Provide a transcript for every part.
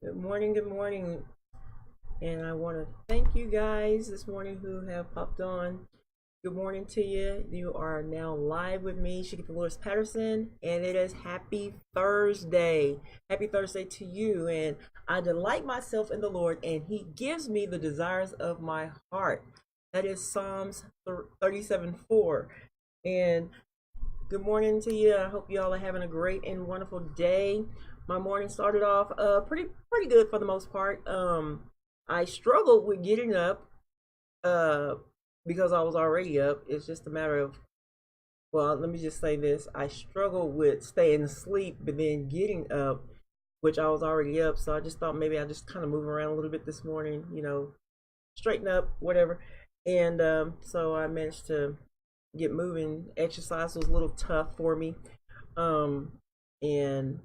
Good morning, and I want to thank you guys this morning who have popped on. Good morning to you. You are now live with me, Shakeitha Patterson, and it is Happy Thursday. Happy Thursday to you, and I delight myself in the Lord, and He gives me the desires of my heart. That is Psalms 37:4. And good morning to you. I hope you all are having a great and wonderful day. My morning started off pretty good for the most part. I struggled with getting up uh because I was already up. It's just a matter of, well, let me just say this. I struggled with staying asleep but then getting up, which I was already up. So I just thought maybe I just kind of move around a little bit this morning, straighten up, whatever. And so I managed to get moving. Exercise was a little tough for me. Um, and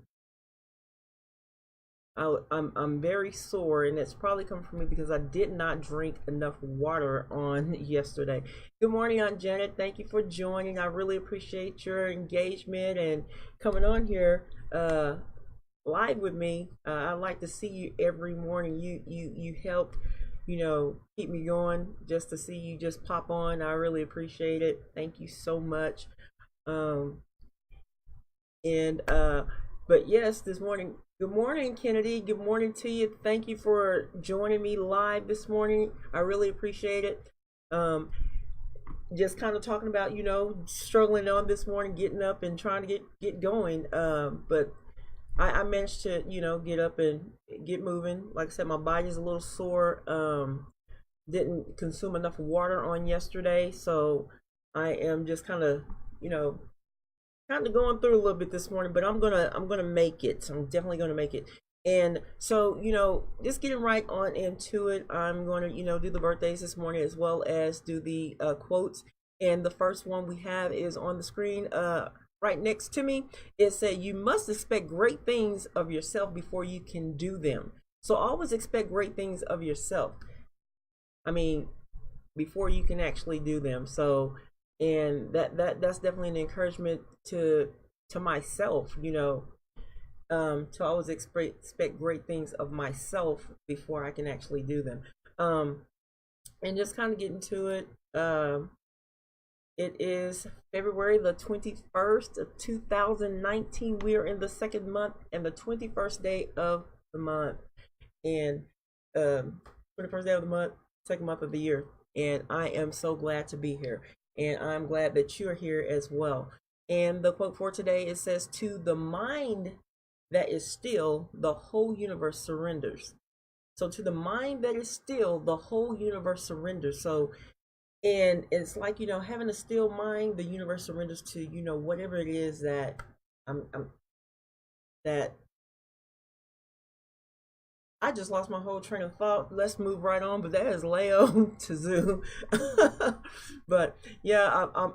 I'm very sore, and it's probably coming from me because I did not drink enough water on yesterday. Good morning, Aunt Janet. Thank you for joining. I really appreciate your engagement and coming on here live with me. I like to see you every morning. You help, keep me going. Just to see you just pop on, I really appreciate it. Thank you so much. Um, and but yes, this morning, good morning, Kennedy. Good morning to you. Thank you for joining me live this morning. I really appreciate it. Um, just kind of talking about, struggling on this morning, getting up and trying to get going. But I managed to, get up and get moving. Like I said, my body's a little sore. Didn't consume enough water on yesterday, so I am just you know, kind of going through a little bit this morning, but I'm gonna make it. I'm definitely gonna make it. And so, just getting right on into it, I'm gonna, do the birthdays this morning as well as do the quotes. And the first one we have is on the screen, right next to me. It said, "You must expect great things of yourself before you can do them." So always expect great things of yourself. I mean, before you can actually do them. So, and that's definitely an encouragement to myself, to always expect great things of myself before I can actually do them. Um, and just kind of getting to it. It is February the 21st of 2019. We are in the second month and the 21st day of the month. And 21st day of the month, second month of the year. And I am so glad to be here. And I'm glad that you're here as well. And the quote for today, it says, "To the mind that is still, the whole universe surrenders." So to the mind that is still, the whole universe surrenders. So, and it's like, having a still mind, the universe surrenders to, whatever it is that I'm that I just lost my whole train of thought. Let's move right on. But that is Leo to Zoo. But yeah, I'm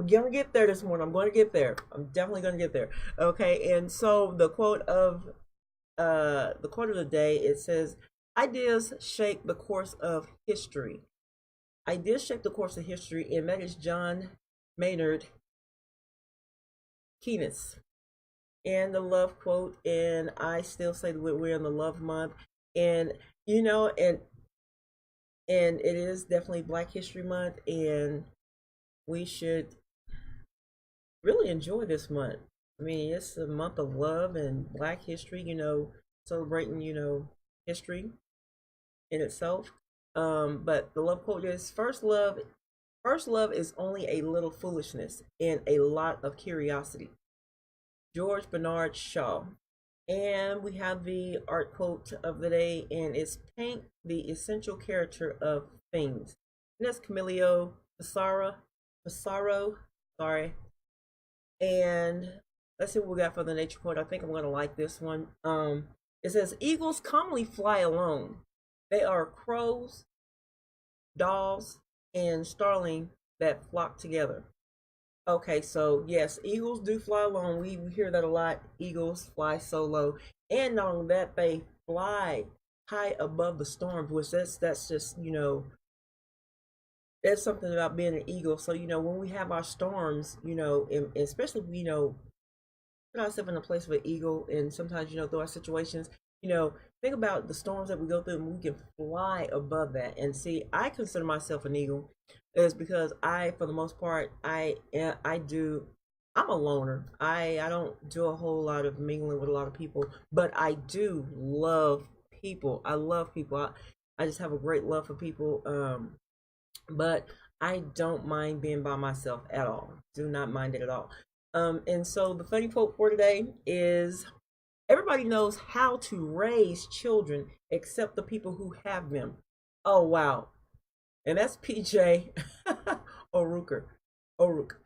gonna get there this morning. I'm going to get there. I'm definitely going to get there. Okay. And so the quote of the day, it says, "Ideas shape the course of history." Ideas shape the course of history, and that is John Maynard Keynes. And the love quote, and I still say that we're in the love month, and you know and it is definitely Black History Month, and we should really enjoy this month. I mean, it's a month of love and Black history, celebrating, history in itself. But the love quote is, first love is only a little foolishness and a lot of curiosity." George Bernard Shaw. And we have the art quote of the day, and it's, "Paint the essential character of things." And that's Camilio Pissarro, sorry. And let's see what we got for the nature quote. I think I'm going to like this one. It says, "Eagles commonly fly alone. They are crows, daws, and starling that flock together." Okay, so yes, eagles do fly alone. We hear that a lot. Eagles fly solo, and not only that, they fly high above the storms, which that's just, that's something about being an eagle. So when we have our storms, and especially put ourselves in a place of an eagle, and sometimes through our situations, you know, think about the storms that we go through, and we can fly above that. And see, I consider myself an eagle, is because I, for the most part, I do. I'm a loner. I don't do a whole lot of mingling with a lot of people, but I do love people. I love people. I just have a great love for people. But I don't mind being by myself at all. Do not mind it at all. And so the funny quote for today is, everybody knows how to raise children except the people who have them. Oh wow. And that's PJ O'Rourke. O'Rourke.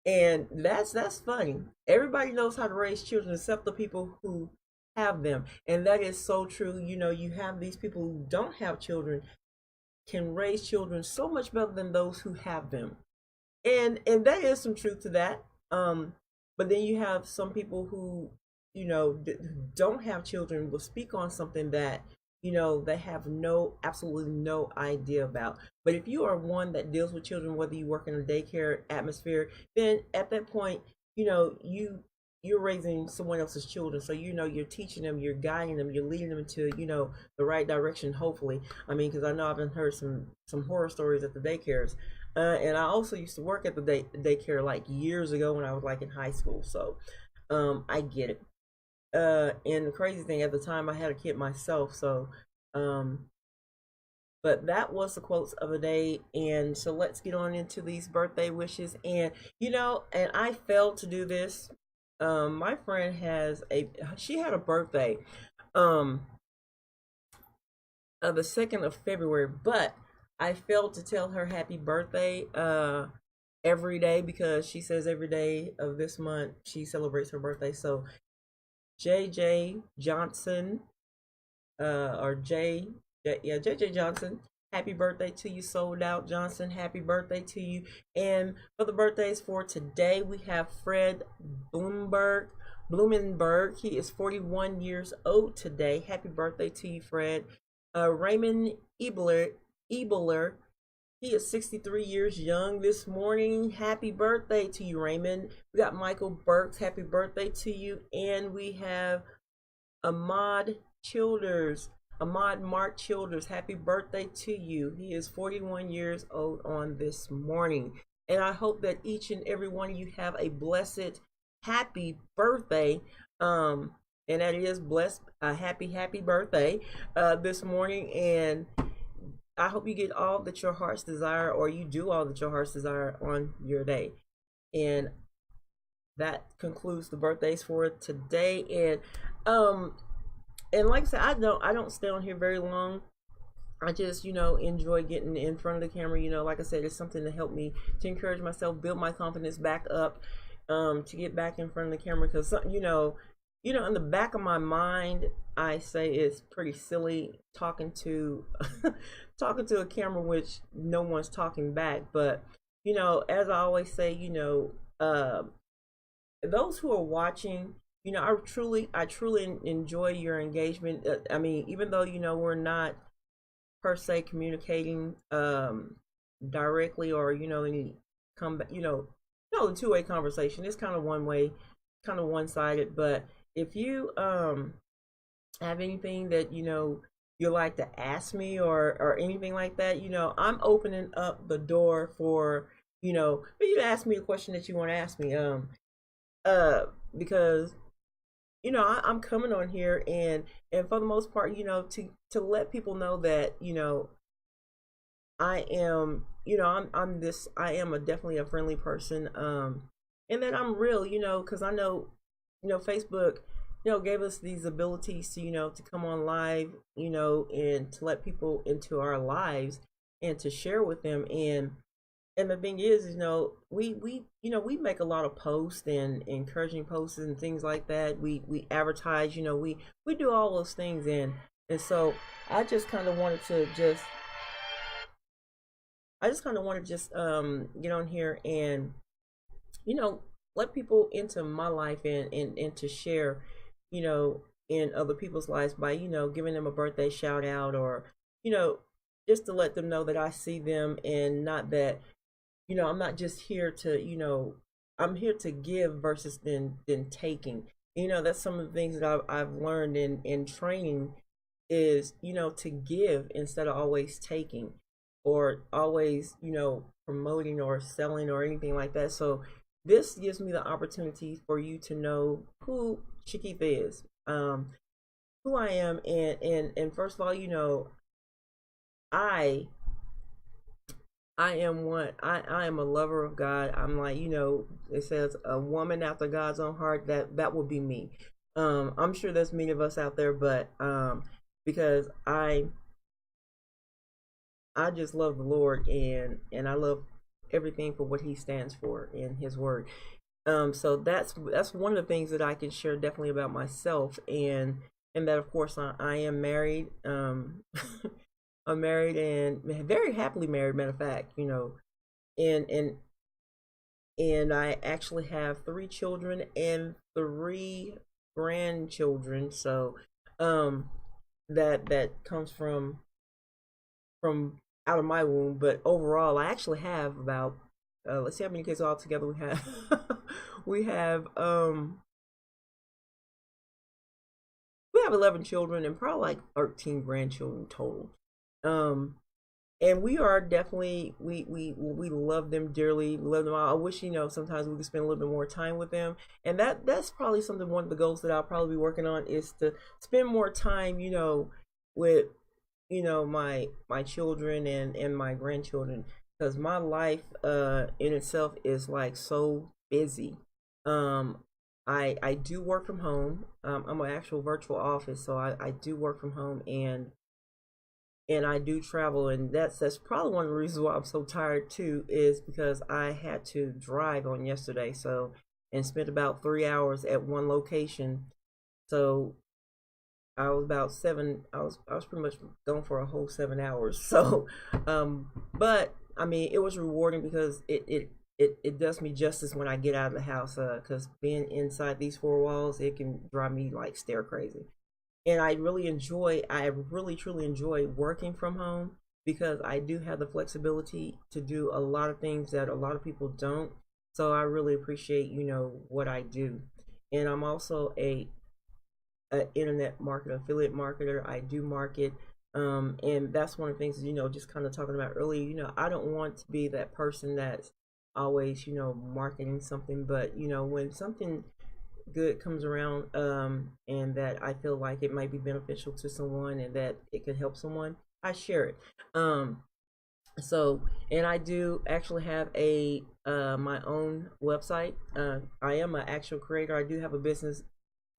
And that's funny. Everybody knows how to raise children except the people who have them. And that is so true. You know, you have these people who don't have children can raise children so much better than those who have them. And there is some truth to that. But then you have some people who, don't have children, will speak on something that, they have absolutely no idea about. But if you are one that deals with children, whether you work in a daycare atmosphere, then at that point, you're raising someone else's children. So, you're teaching them, you're guiding them, you're leading them to, the right direction, hopefully. I mean, because I know I've heard some horror stories at the daycares. And I also used to work at the daycare like years ago when I was like in high school. So I get it. And the crazy thing, at the time I had a kid myself. So, but that was the quotes of the day. And so let's get on into these birthday wishes. And, and I failed to do this. My friend she had a birthday, the 2nd of February, but I failed to tell her happy birthday every day, because she says every day of this month she celebrates her birthday. So JJ Johnson, JJ Johnson, happy birthday to you. Sold Out Johnson, happy birthday to you. And for the birthdays for today, we have Fred Blumenberg. He is 41 years old today. Happy birthday to you, Fred. Raymond Ebler, he is 63 years young this morning. Happy birthday to you, Raymond. We got Michael Burks, happy birthday to you. And we have Ahmad Mark Childers, happy birthday to you. He is 41 years old on this morning. And I hope that each and every one of you have a blessed, happy birthday. And that is blessed, happy birthday this morning. And I hope you get all that your heart's desire, or you do all that your heart's desire on your day. And that concludes the birthdays for today. And like I said, I don't stay on here very long. I just, enjoy getting in front of the camera. Like I said, it's something to help me to encourage myself, build my confidence back up, to get back in front of the camera. Because, in the back of my mind, I say it's pretty silly talking to talking to a camera which no one's talking back. But, as I always say, those who are watching, I truly enjoy your engagement. I mean, even though, we're not per se communicating directly, or, any come back, the two-way conversation is kind of one way, kind of one-sided. But if you have anything that you like to ask me, or anything like that, I'm opening up the door for for you to ask me a question that you want to ask me, because I'm coming on here, and for the most part, to let people know that I am I am definitely a friendly person, and that I'm real, because I know Facebook gave us these abilities to to come on live, and to let people into our lives and to share with them. And the thing is, we make a lot of posts and encouraging posts and things like that. We advertise, we do all those things. And so I just kind of wanted to get on here and let people into my life, and to share in other people's lives by giving them a birthday shout out, or just to let them know that I see them, and not that I'm not just here to I'm here to give versus than taking. That's some of the things that I've learned in training is, to give instead of always taking or always, promoting or selling or anything like that. So this gives me the opportunity for you to know who Shakeitha is, who I am. And first of all, I I am I am a lover of God. I'm like, it says a woman after God's own heart. That would be me. I'm sure there's many of us out there, but because I just love the Lord, and I love everything for what He stands for in His Word. So that's one of the things that I can share definitely about myself, and that of course I am married. I'm married and very happily married. Matter of fact, and and I actually have three children and three grandchildren. So um, that comes from out of my womb. But overall, I actually have about let's see how many kids altogether we have. we have um we have 11 children and probably like 13 grandchildren total. Um, and we are definitely we love them dearly, love them all. I wish, sometimes we could spend a little bit more time with them, and that's probably something, one of the goals that I'll probably be working on is to spend more time, with my children and my grandchildren, because my life in itself is like so busy. um I do work from home. I'm an actual virtual office, so I do work from home, and I do travel, and that's probably one of the reasons why I'm so tired too, is because I had to drive on yesterday, so and spent about 3 hours at one location. So I was about seven. I was pretty much gone for a whole 7 hours. So, but I mean, it was rewarding because it does me justice when I get out of the house. Because being inside these four walls, it can drive me like stir crazy. And I really truly enjoy working from home because I do have the flexibility to do a lot of things that a lot of people don't. So I really appreciate, what I do. And I'm also a internet marketer, affiliate marketer. I do market. And that's one of the things, just kind of talking about earlier, I don't want to be that person that's always, marketing something, but when something good comes around, and that I feel like it might be beneficial to someone and that it could help someone, I share it. So, and I do actually have a my own website. I am an actual creator. I do have a business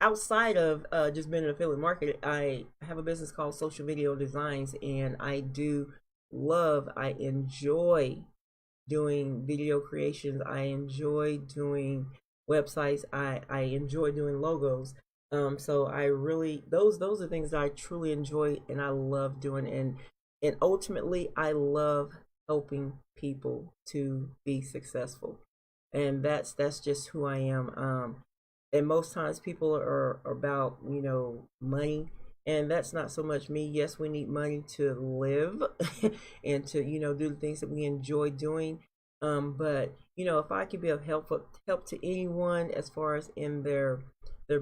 outside of just being an affiliate marketer. I have a business called Social Video Designs, and I enjoy doing video creations. I enjoy doing websites. I enjoy doing logos. So I really, those are things that I truly enjoy and I love doing, and ultimately I love helping people to be successful. And that's just who I am. And most times people are about, money, and that's not so much me. Yes, we need money to live and to, do the things that we enjoy doing. But if I could be of help to anyone as far as in their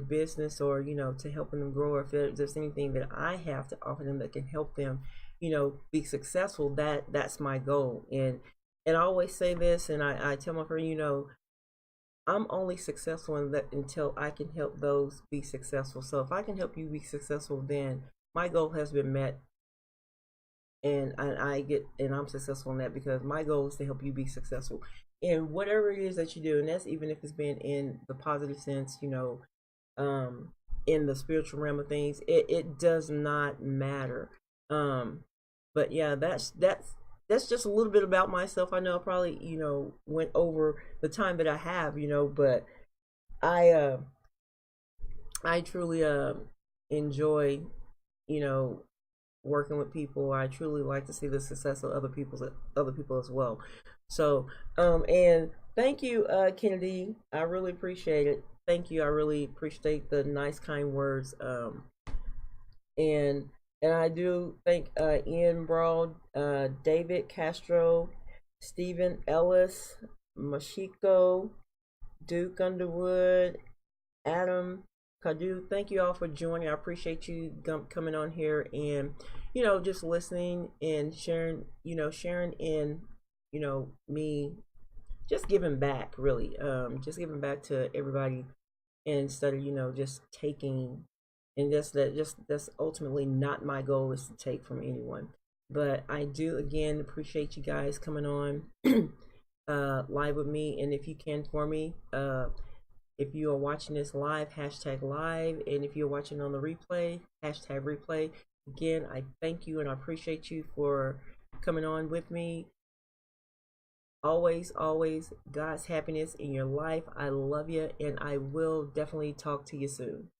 business, or to helping them grow, or if there's anything that I have to offer them that can help them, be successful, that's my goal. And I always say this, and I tell my friend, I'm only successful until I can help those be successful. So if I can help you be successful, then my goal has been met, and I'm successful in that, because my goal is to help you be successful in whatever it is that you do, and that's even if it's been in the positive sense, in the spiritual realm of things. It does not matter. Um, but yeah, that's just a little bit about myself. I know I probably, went over the time that I have, but I uh I truly enjoy, you know, working with people. I truly like to see the success of other people as well. So, and thank you, Kennedy. I really appreciate it. Thank you. I really appreciate the nice, kind words. And I do thank Ian Broad, David Castro, Stephen Ellis, Mashiko, Duke Underwood, Adam. I do. Thank you all for joining. I appreciate you coming on here and, just listening and sharing, sharing in, me just giving back, really. Just giving back to everybody instead of, just taking. And that's ultimately not my goal, is to take from anyone. But I do, again, appreciate you guys coming on live with me. And if you can, for me, if you are watching this live, hashtag live. And if you're watching on the replay, hashtag replay. Again, I thank you and I appreciate you for coming on with me. Always, always, God's happiness in your life. I love you, and I will definitely talk to you soon.